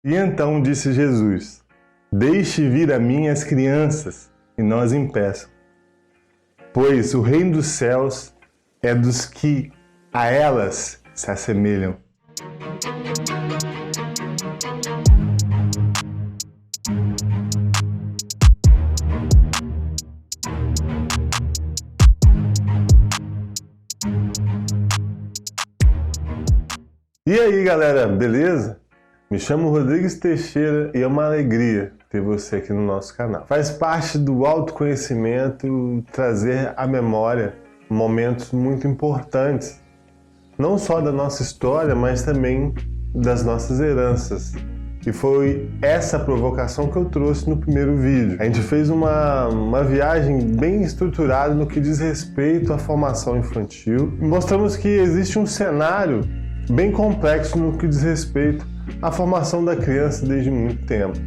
E então disse Jesus: Deixe vir a mim as crianças, e não as impeçam, pois o reino dos céus é dos que a elas se assemelham. E aí, galera, beleza? Me chamo Rodrigues Teixeira e é uma alegria ter você aqui no nosso canal. Faz parte do autoconhecimento trazer à memória momentos muito importantes, não só da nossa história, mas também das nossas heranças. E foi essa provocação que eu trouxe no primeiro vídeo. A gente fez uma viagem bem estruturada no que diz respeito à formação infantil. E mostramos que existe um cenário bem complexo no que diz respeito à formação da criança desde muito tempo.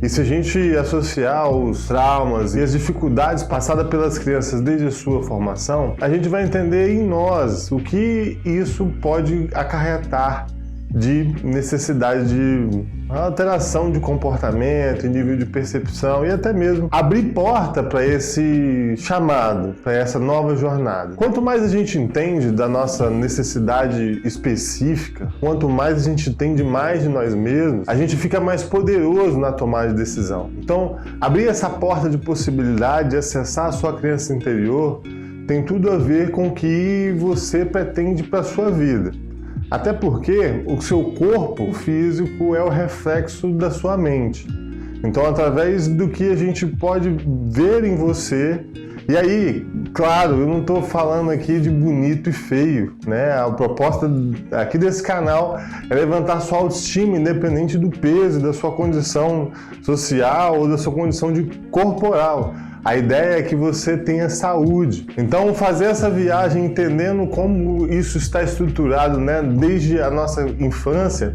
E se a gente associar os traumas e as dificuldades passadas pelas crianças desde a sua formação, a gente vai entender em nós o que isso pode acarretar de necessidade de alteração de comportamento, nível de percepção e até mesmo abrir porta para esse chamado, para essa nova jornada. Quanto mais a gente entende da nossa necessidade específica, quanto mais a gente entende mais de nós mesmos, a gente fica mais poderoso na tomada de decisão. Então, abrir essa porta de possibilidade de acessar a sua criança interior tem tudo a ver com o que você pretende para a sua vida. Até porque o seu corpo físico é o reflexo da sua mente. Então, através do que a gente pode ver em você, e aí, claro, eu não estou falando aqui de bonito e feio, né? A proposta aqui desse canal é levantar sua autoestima, independente do peso, da sua condição social ou da sua condição corporal. A ideia é que você tenha saúde. Então, fazer essa viagem entendendo como isso está estruturado, né, desde a nossa infância,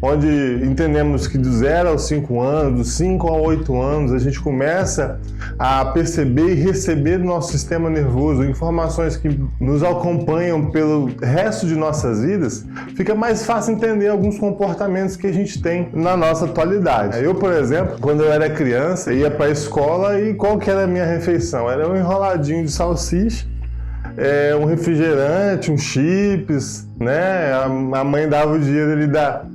onde entendemos que dos 0 aos 5 anos, dos 5 a 8 anos, a gente começa a perceber e receber do nosso sistema nervoso informações que nos acompanham pelo resto de nossas vidas, fica mais fácil entender alguns comportamentos que a gente tem na nossa atualidade. Eu, por exemplo, quando eu era criança, ia para a escola e qual que era a minha refeição? Era um enroladinho de salsicha, um refrigerante, um chips, né? A mãe dava o dinheiro ali da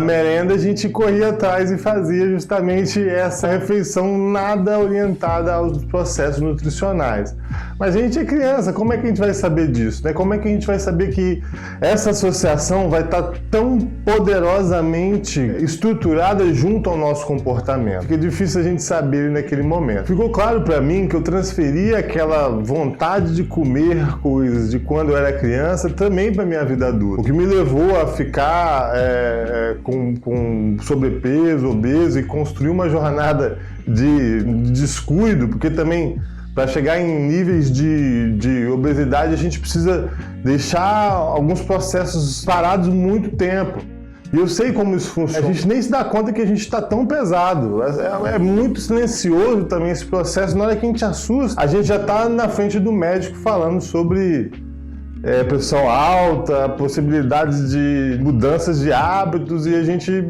merenda, a gente corria atrás e fazia justamente essa refeição nada orientada aos processos nutricionais. Mas a gente é criança, como é que a gente vai saber disso, né? Como é que a gente vai saber que essa associação vai estar tão poderosamente estruturada junto ao nosso comportamento? Fica difícil a gente saber naquele momento. Ficou claro para mim que eu transferi aquela vontade de comer coisas de quando eu era criança também para minha vida adulta, o que me levou a ficar com sobrepeso, obeso e construir uma jornada de descuido, porque também para chegar em níveis de obesidade a gente precisa deixar alguns processos parados muito tempo. E eu sei como isso funciona. A gente nem se dá conta que a gente está tão pesado. É muito silencioso também esse processo. Na hora que a gente assusta, a gente já está na frente do médico falando sobre pressão alta, possibilidades de mudanças de hábitos e a gente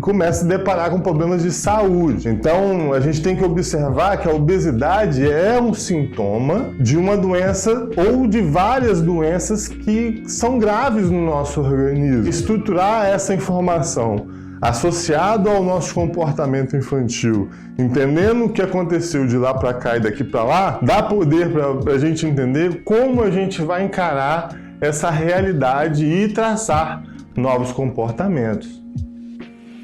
começa a se deparar com problemas de saúde. Então, a gente tem que observar que a obesidade é um sintoma de uma doença ou de várias doenças que são graves no nosso organismo. Estruturar essa informação associado ao nosso comportamento infantil, entendendo o que aconteceu de lá para cá e daqui para lá, dá poder para a gente entender como a gente vai encarar essa realidade e traçar novos comportamentos.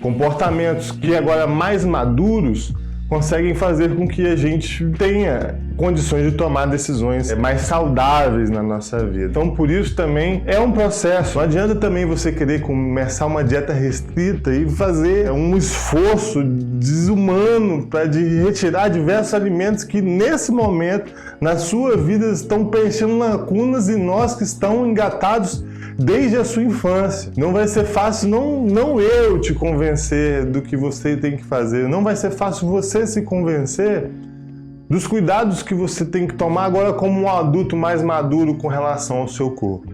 Comportamentos que agora mais maduros conseguem fazer com que a gente tenha condições de tomar decisões mais saudáveis na nossa vida. Então, por isso também é um processo. Não adianta também você querer começar uma dieta restrita e fazer um esforço desumano para retirar diversos alimentos que nesse momento na sua vida estão preenchendo lacunas e nós que estão engatados desde a sua infância. Não vai ser fácil, não eu te convencer do que você tem que fazer, não vai ser fácil você se convencer dos cuidados que você tem que tomar agora como um adulto mais maduro com relação ao seu corpo.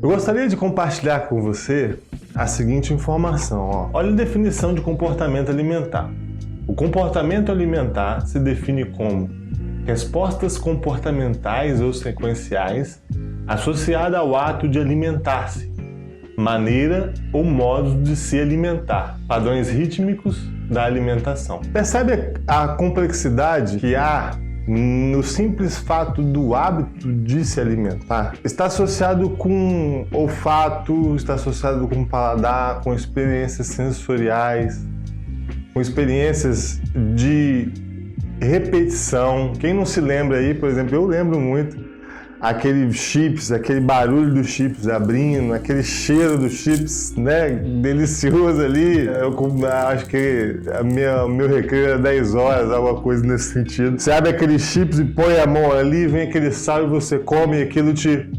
Eu gostaria de compartilhar com você a seguinte informação. Ó. Olha a definição de comportamento alimentar. O comportamento alimentar se define como respostas comportamentais ou sequenciais associadas ao ato de alimentar-se, maneira ou modo de se alimentar, padrões rítmicos da alimentação. Percebe a complexidade que há no simples fato do hábito de se alimentar? Está associado com olfato, está associado com paladar, com experiências sensoriais, com experiências de repetição. Quem não se lembra aí, por exemplo, eu lembro muito aquele chips, aquele barulho dos chips abrindo, aquele cheiro dos chips, né, delicioso ali. Eu acho que meu recreio era 10 horas, alguma coisa nesse sentido. Você abre aqueles chips e põe a mão ali, vem aquele sal e você come e aquilo te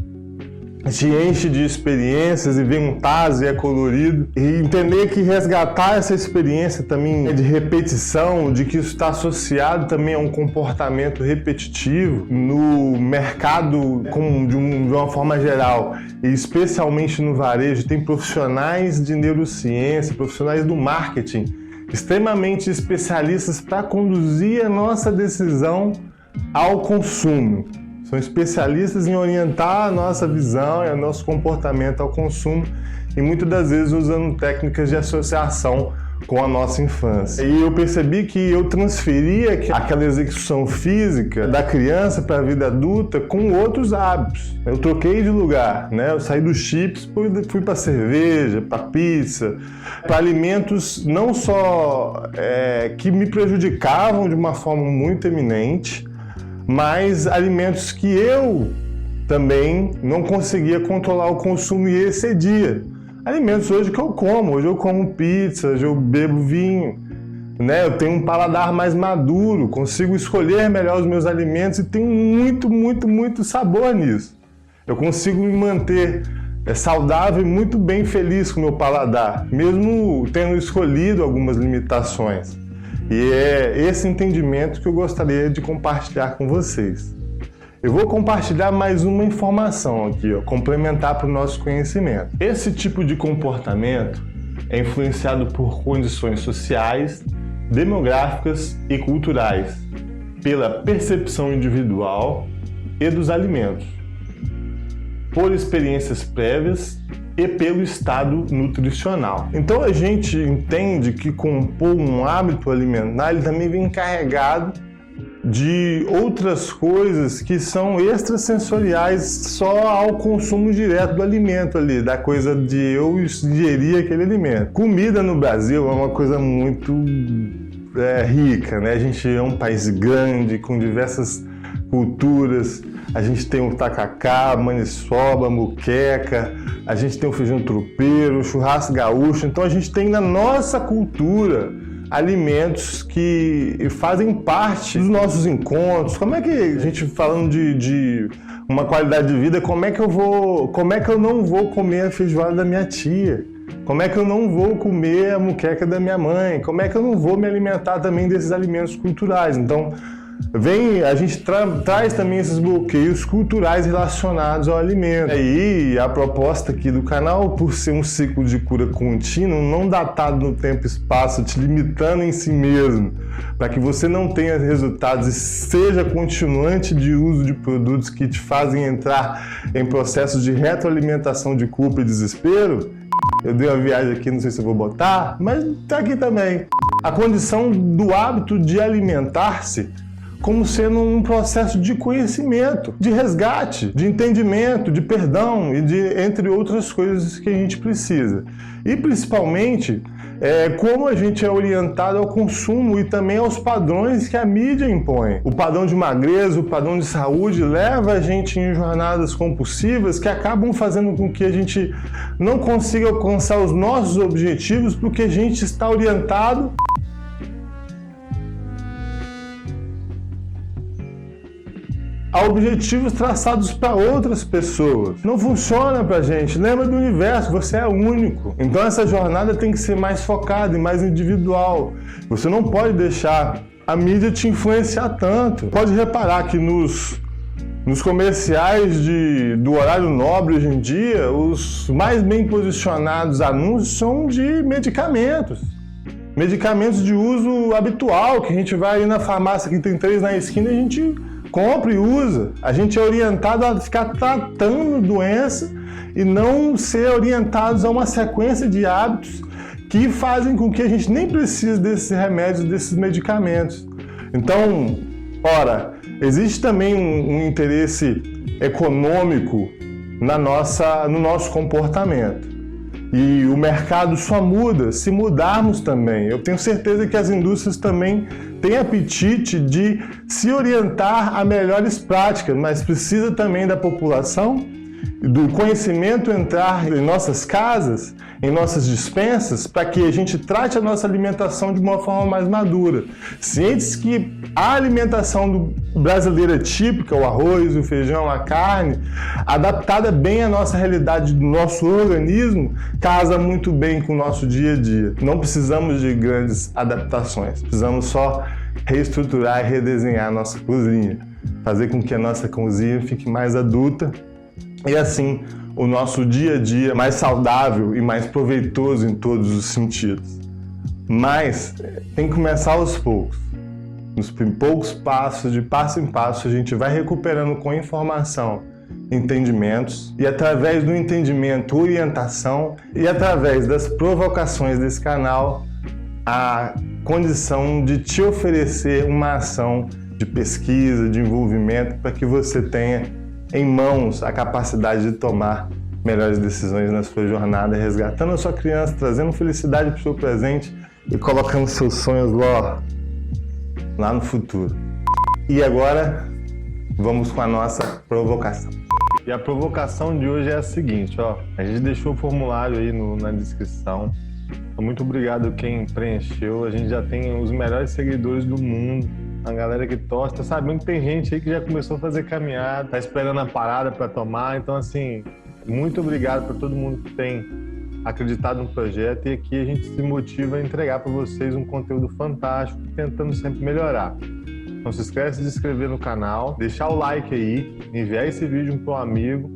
enche de experiências e vem um tazo e é colorido. E entender que resgatar essa experiência também de repetição, de que isso está associado também a um comportamento repetitivo no mercado de uma forma geral, e especialmente no varejo, tem profissionais de neurociência, profissionais do marketing, extremamente especialistas para conduzir a nossa decisão ao consumo. São especialistas em orientar a nossa visão e o nosso comportamento ao consumo e muitas das vezes usando técnicas de associação com a nossa infância. E eu percebi que eu transferia aquela execução física da criança para a vida adulta com outros hábitos. Eu troquei de lugar, né? Eu saí dos chips, fui para cerveja, para pizza, para alimentos não só que me prejudicavam de uma forma muito eminente, mas alimentos que eu também não conseguia controlar o consumo e excedia. Alimentos hoje que eu como. Hoje eu como pizza, hoje eu bebo vinho, né? Eu tenho um paladar mais maduro, consigo escolher melhor os meus alimentos e tenho muito, muito, muito sabor nisso. Eu consigo me manter saudável e muito bem feliz com o meu paladar, mesmo tendo escolhido algumas limitações. E é esse entendimento que eu gostaria de compartilhar com vocês. Eu vou compartilhar mais uma informação aqui, complementar para o nosso conhecimento. Esse tipo de comportamento é influenciado por condições sociais, demográficas e culturais, pela percepção individual e dos alimentos, por experiências prévias e pelo estado nutricional. Então a gente entende que compor um hábito alimentar ele também vem carregado de outras coisas que são extrasensoriais só ao consumo direto do alimento ali, da coisa de eu digerir aquele alimento. Comida no Brasil é uma coisa muito rica, né? A gente é um país grande, com diversas culturas. A gente tem o tacacá, maniçoba, muqueca, a gente tem o feijão tropeiro, o churrasco gaúcho. Então a gente tem na nossa cultura alimentos que fazem parte dos nossos encontros. Como é que a gente, falando de uma qualidade de vida, como é que eu não vou comer a feijoada da minha tia? Como é que eu não vou comer a muqueca da minha mãe? Como é que eu não vou me alimentar também desses alimentos culturais? Então, a gente traz também esses bloqueios culturais relacionados ao alimento. E a proposta aqui do canal, por ser um ciclo de cura contínuo, não datado no tempo e espaço, te limitando em si mesmo, para que você não tenha resultados e seja continuante de uso de produtos que te fazem entrar em processos de retroalimentação de culpa e desespero. Eu dei uma viagem aqui, não sei se eu vou botar, mas tá aqui também. A condição do hábito de alimentar-se como sendo um processo de conhecimento, de resgate, de entendimento, de perdão e entre outras coisas que a gente precisa. E principalmente, como a gente é orientado ao consumo e também aos padrões que a mídia impõe. O padrão de magreza, o padrão de saúde leva a gente em jornadas compulsivas que acabam fazendo com que a gente não consiga alcançar os nossos objetivos porque a gente está orientado a objetivos traçados para outras pessoas. Não funciona pra gente. Lembra do universo, você é único. Então essa jornada tem que ser mais focada e mais individual. Você não pode deixar a mídia te influenciar tanto. Pode reparar que nos Nos comerciais do horário nobre hoje em dia, os mais bem posicionados anúncios são de medicamentos. Medicamentos de uso habitual, que a gente vai na farmácia que tem 3 na esquina e a gente compra e usa. A gente é orientado a ficar tratando doença e não ser orientados a uma sequência de hábitos que fazem com que a gente nem precise desses remédios, desses medicamentos. Então, ora, existe também um interesse econômico no nosso comportamento. E o mercado só muda se mudarmos também. Eu tenho certeza que as indústrias também têm apetite de se orientar a melhores práticas, mas precisa também da população, do conhecimento entrar em nossas casas, em nossas despensas, para que a gente trate a nossa alimentação de uma forma mais madura. Cientes que a alimentação brasileira típica, o arroz, o feijão, a carne, adaptada bem à nossa realidade, do nosso organismo, casa muito bem com o nosso dia a dia. Não precisamos de grandes adaptações, precisamos só reestruturar e redesenhar a nossa cozinha, fazer com que a nossa cozinha fique mais adulta e assim o nosso dia a dia mais saudável e mais proveitoso em todos os sentidos. Mas tem que começar aos poucos. Nos poucos passos, de passo em passo, a gente vai recuperando com informação, entendimentos, e através do entendimento, orientação, e através das provocações desse canal, a condição de te oferecer uma ação de pesquisa, de envolvimento, para que você tenha em mãos a capacidade de tomar melhores decisões na sua jornada, resgatando a sua criança, trazendo felicidade para o seu presente e colocando seus sonhos lá no futuro. E agora, vamos com a nossa provocação. E a provocação de hoje é a seguinte, ó. A gente deixou o formulário aí na descrição. Então, muito obrigado quem preencheu. A gente já tem os melhores seguidores do mundo. A galera que torce, tá sabendo que tem gente aí que já começou a fazer caminhada, tá esperando a parada para tomar. Então, assim, muito obrigado para todo mundo que tem acreditado no projeto, e aqui a gente se motiva a entregar para vocês um conteúdo fantástico, tentando sempre melhorar. Não se esquece de se inscrever no canal, deixar o like aí, enviar esse vídeo para um amigo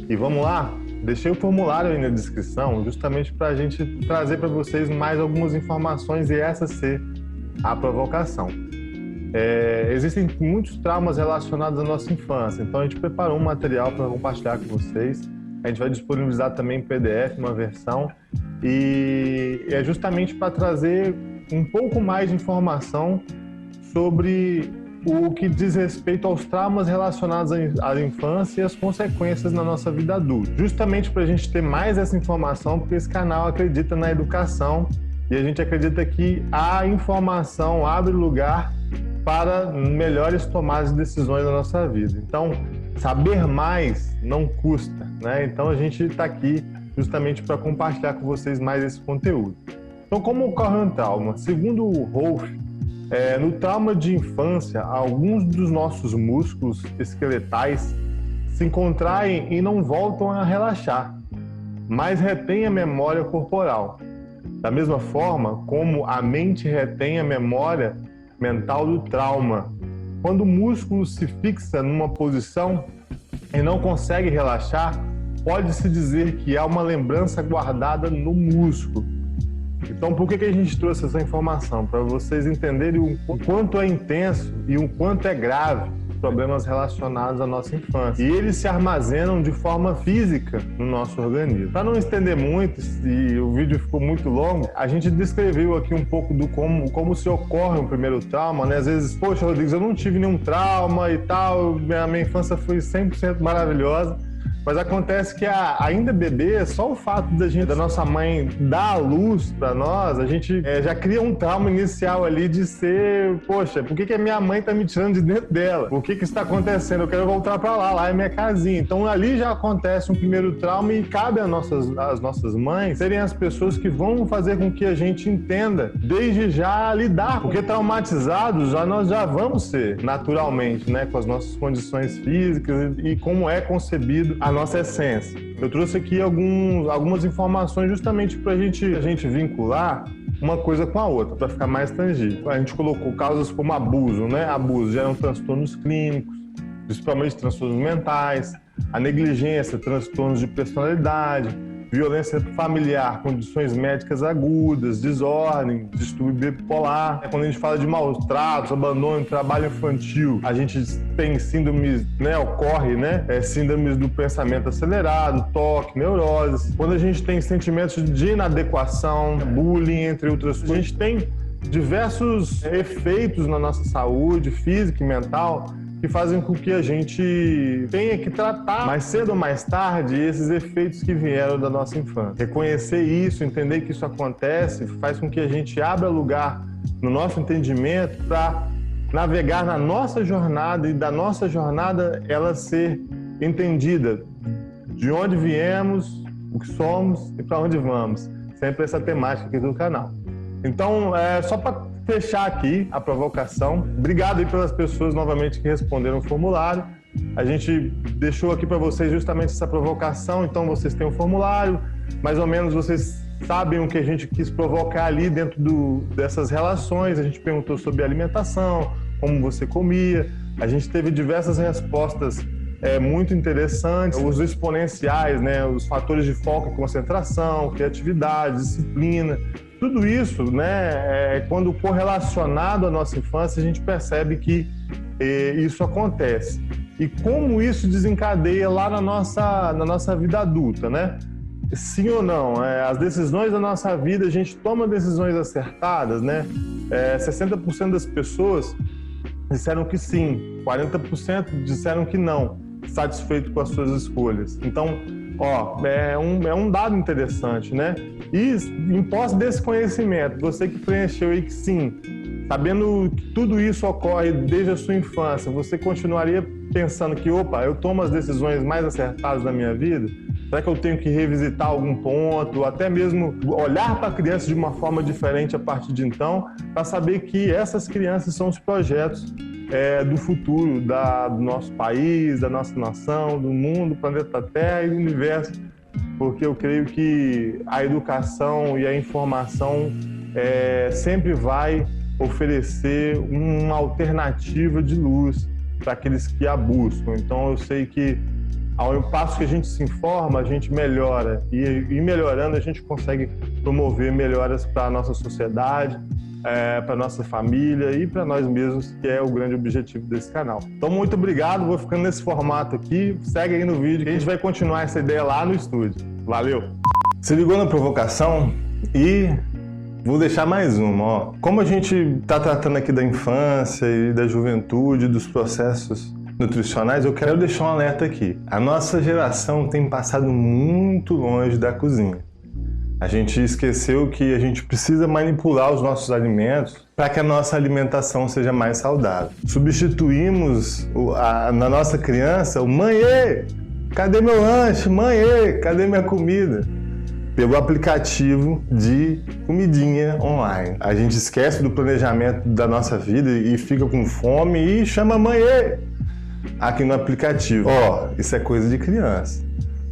e vamos lá? Deixei o formulário aí na descrição justamente para a gente trazer para vocês mais algumas informações e essa ser a provocação. Existem muitos traumas relacionados à nossa infância, então a gente preparou um material para compartilhar com vocês. A gente vai disponibilizar também em PDF, uma versão, e é justamente para trazer um pouco mais de informação sobre o que diz respeito aos traumas relacionados à infância e as consequências na nossa vida adulta. Justamente para a gente ter mais essa informação, porque esse canal acredita na educação e a gente acredita que a informação abre lugar para melhores tomadas de decisões na nossa vida. Então, saber mais não custa, né? Então a gente está aqui justamente para compartilhar com vocês mais esse conteúdo. Então, como ocorre um trauma? Segundo o Rolf, no trauma de infância, alguns dos nossos músculos esqueletais se contraem e não voltam a relaxar, mas retêm a memória corporal. Da mesma forma como a mente retém a memória mental do trauma. Quando o músculo se fixa numa posição e não consegue relaxar, pode-se dizer que há uma lembrança guardada no músculo. Então, por que a gente trouxe essa informação? Para vocês entenderem o quanto é intenso e o quanto é grave os problemas relacionados à nossa infância. E eles se armazenam de forma física no nosso organismo. Para não estender muito, e o vídeo ficou muito longo, a gente descreveu aqui um pouco do como se ocorre um primeiro trauma, né? Às vezes, poxa, Rodrigues, eu não tive nenhum trauma e tal, minha infância foi 100% maravilhosa. Mas acontece que ainda bebê, só o fato da nossa mãe dar a luz para nós, a gente já cria um trauma inicial ali de ser, poxa, por que a minha mãe tá me tirando de dentro dela? O que está acontecendo? Eu quero voltar para lá é minha casinha. Então ali já acontece um primeiro trauma e cabe às nossas mães serem as pessoas que vão fazer com que a gente entenda desde já lidar, porque traumatizados nós já vamos ser naturalmente, né, com as nossas condições físicas e como é concebido a nossa essência. Eu trouxe aqui algumas informações justamente para a gente vincular uma coisa com a outra, para ficar mais tangível. A gente colocou causas como abuso, né? Abuso geram transtornos clínicos, principalmente transtornos mentais, a negligência, transtornos de personalidade, violência familiar, condições médicas agudas, desordem, distúrbio bipolar. Quando a gente fala de maus tratos, abandono, trabalho infantil, a gente tem síndromes, ocorre síndromes do pensamento acelerado, toque, neuroses. Quando a gente tem sentimentos de inadequação, bullying, entre outras coisas, a gente tem diversos efeitos na nossa saúde física e mental que fazem com que a gente tenha que tratar mais cedo ou mais tarde esses efeitos que vieram da nossa infância. Reconhecer isso, entender que isso acontece, faz com que a gente abra lugar no nosso entendimento para navegar na nossa jornada e da nossa jornada ela ser entendida de onde viemos, o que somos e para onde vamos. Sempre essa temática aqui do canal. Então, só para fechar aqui a provocação, obrigado aí pelas pessoas novamente que responderam o formulário. A gente deixou aqui para vocês justamente essa provocação, então vocês têm um formulário, mais ou menos vocês sabem o que a gente quis provocar ali dentro dessas relações. A gente perguntou sobre alimentação, como você comia, a gente teve diversas respostas muito interessantes, os exponenciais, os fatores de foco e concentração, criatividade, disciplina. Tudo isso, quando correlacionado à nossa infância, a gente percebe que isso acontece. E como isso desencadeia lá na nossa vida adulta, Sim ou não? As decisões da nossa vida, a gente toma decisões acertadas, 60% das pessoas disseram que sim, 40% disseram que não, satisfeito com as suas escolhas. Então, é um dado interessante, E em posse desse conhecimento, você que preencheu aí que sim, sabendo que tudo isso ocorre desde a sua infância, você continuaria pensando que, eu tomo as decisões mais acertadas da minha vida? Será que eu tenho que revisitar algum ponto, até mesmo olhar para a criança de uma forma diferente a partir de então, para saber que essas crianças são os projetos do futuro do nosso país, da nossa nação, do mundo, do planeta Terra e do universo, porque eu creio que a educação e a informação sempre vai oferecer uma alternativa de luz para aqueles que a buscam. Então eu sei que ao passo que a gente se informa, a gente melhora e melhorando a gente consegue promover melhoras para a nossa sociedade, para nossa família e para nós mesmos, que é o grande objetivo desse canal. Então, muito obrigado, vou ficando nesse formato aqui, segue aí no vídeo que a gente vai continuar essa ideia lá no estúdio. Valeu! Se ligou na provocação? E vou deixar mais uma, Como a gente está tratando aqui da infância e da juventude, dos processos nutricionais, eu quero deixar um alerta aqui. A nossa geração tem passado muito longe da cozinha. A gente esqueceu que a gente precisa manipular os nossos alimentos para que a nossa alimentação seja mais saudável. Substituímos na nossa criança o mãe, cadê meu lanche? Mãe, cadê minha comida? Pelo aplicativo de comidinha online. A gente esquece do planejamento da nossa vida e fica com fome e chama mãe aqui no aplicativo. Isso é coisa de criança.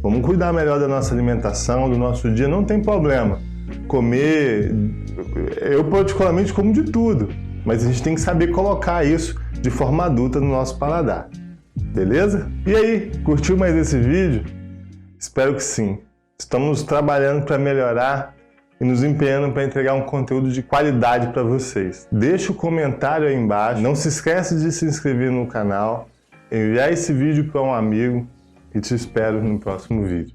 Vamos cuidar melhor da nossa alimentação, do nosso dia, não tem problema. Comer, eu particularmente como de tudo, mas a gente tem que saber colocar isso de forma adulta no nosso paladar. Beleza? E aí, curtiu mais esse vídeo? Espero que sim. Estamos trabalhando para melhorar e nos empenhando para entregar um conteúdo de qualidade para vocês. Deixa o comentário aí embaixo, não se esqueça de se inscrever no canal, enviar esse vídeo para um amigo, e te espero no próximo vídeo.